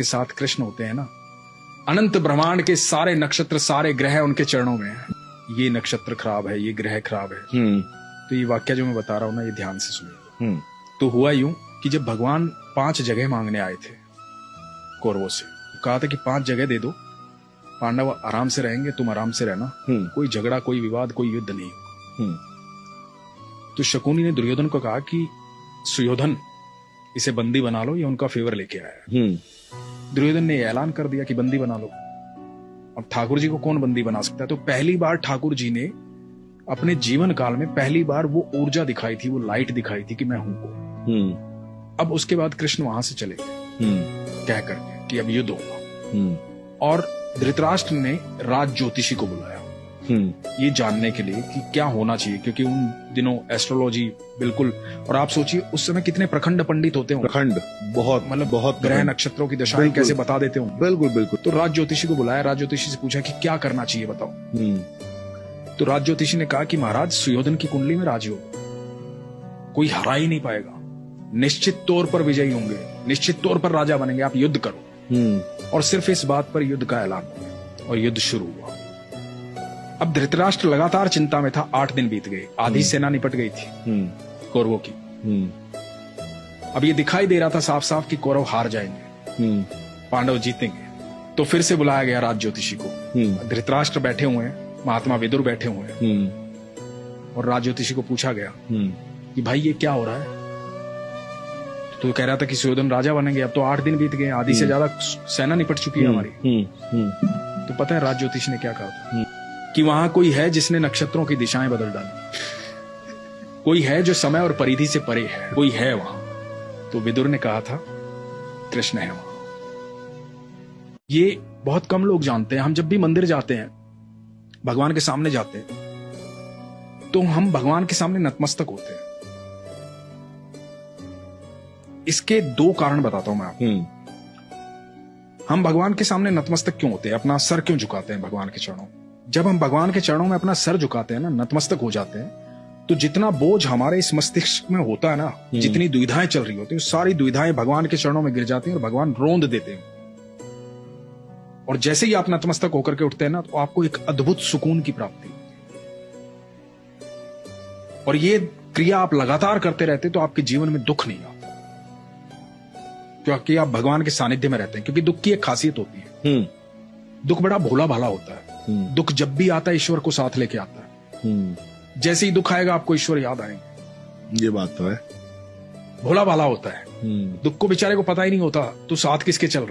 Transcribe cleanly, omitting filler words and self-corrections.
जिसके साथ कृष्ण होते हैं ना, अनंत ब्रह्मांड के सारे नक्षत्र, सारे ग्रह उनके चरणों में हैं। ये नक्षत्र खराब है, ये ग्रह खराब है। तो ये वाक्य जो मैं बता रहा हूं ना, ये ध्यान से सुनिए। तो हुआ यूं कि जब भगवान 5 जगह मांगने आए थे कौरवों से, कहा था कि 5 जगह दे दो, पांडव आराम से रहेंगे, तुम आराम से रहना, कोई झगड़ा, कोई विवाद, कोई युद्ध नहीं। तो शकुनी ने दुर्योधन को कहा कि सुयोधन, इसे बंदी बना लो, ये उनका फेवर लेके आया है। दुर्योधन ने ऐलान कर दिया कि बंदी बना लो। अब ठाकुर जी को कौन बंदी बना सकता है? तो पहली बार ठाकुर जी ने अपने जीवन काल में पहली बार वो ऊर्जा दिखाई थी, वो लाइट दिखाई थी कि मैं हूं को। अब उसके बाद कृष्ण वहां से चले गए कह करके कि अब युद्ध होगा। और धृतराष्ट्र ने राज ज्योतिषी को बुलाया ये जानने के लिए कि क्या होना चाहिए, क्योंकि उन दिनों एस्ट्रोलॉजी बिल्कुल, और आप सोचिए उस समय कितने प्रखंड पंडित होते हैं, प्रखंड बहुत, मतलब बहुत ग्रह नक्षत्रों की दशाएं कैसे बता देते होंगे। बिल्कुल बिल्कुल। तो राज ज्योतिषी को बुलाया, राज ज्योतिषी से पूछा कि क्या करना चाहिए बताओ। तो राज ज्योतिषी ने कहा कि महाराज, सुयोधन की कुंडली में राजयोग, कोई हरा ही नहीं पाएगा, निश्चित तौर पर विजयी होंगे, निश्चित तौर पर राजा बनेंगे, आप युद्ध करो। और सिर्फ इस बात पर युद्ध का ऐलान हुआ और युद्ध शुरू हुआ। अब धृतराष्ट्र लगातार चिंता में था। 8 दिन बीत गए, आधी सेना निपट गई थी कौरवों की। अब ये दिखाई दे रहा था साफ साफ कि कौरव हार जाएंगे, पांडव जीतेंगे। तो फिर से बुलाया गया राज ज्योतिषी को। धृतराष्ट्र बैठे हुए हैं, महात्मा विदुर बैठे हुए हैं, और राज ज्योतिषी को पूछा गया कि भाई ये क्या हो रहा है? तो कह रहा था कि सुयोधन राजा बनेंगे। अब तो 8 दिन बीत गए, आधी से ज्यादा सेना निपट चुकी है हमारी। तो पता है राज ज्योतिषी ने क्या कहा था? कि वहां कोई है जिसने नक्षत्रों की दिशाएं बदल डाली, कोई है जो समय और परिधि से परे है, कोई है वहां। तो विदुर ने कहा था कृष्ण है वहां। ये बहुत कम लोग जानते हैं। हम जब भी मंदिर जाते हैं, भगवान के सामने जाते हैं, तो हम भगवान के सामने नतमस्तक होते हैं। इसके 2 कारण बताता हूं मैं आपको। हम भगवान के सामने नतमस्तक क्यों होते हैं, अपना सर क्यों झुकाते हैं भगवान के चरणों? जब हम भगवान के चरणों में अपना सर झुकाते हैं ना, नतमस्तक हो जाते हैं, तो जितना बोझ हमारे इस मस्तिष्क में होता है ना, जितनी दुविधाएं चल रही होती है, सारी दुविधाएं भगवान के चरणों में गिर जाती हैं और भगवान रोंद देते हैं। और जैसे ही आप नतमस्तक होकर के उठते हैं ना, तो आपको एक अद्भुत सुकून की प्राप्ति। और ये क्रिया आप लगातार करते रहते तो आपके जीवन में दुख नहीं आता, क्योंकि आप भगवान के सानिध्य में रहते हैं। क्योंकि दुख की एक खासियत होती है, दुख बड़ा भोला भाला होता है। दुख जब भी आता है ईश्वर को साथ लेके आता है। जैसे ही दुख आएगा आपको ईश्वर याद आएंगे। ये बात तो है। भोला भाला होता है, दुख को बेचारे को पता ही नहीं होता तो साथ किसके चल रहा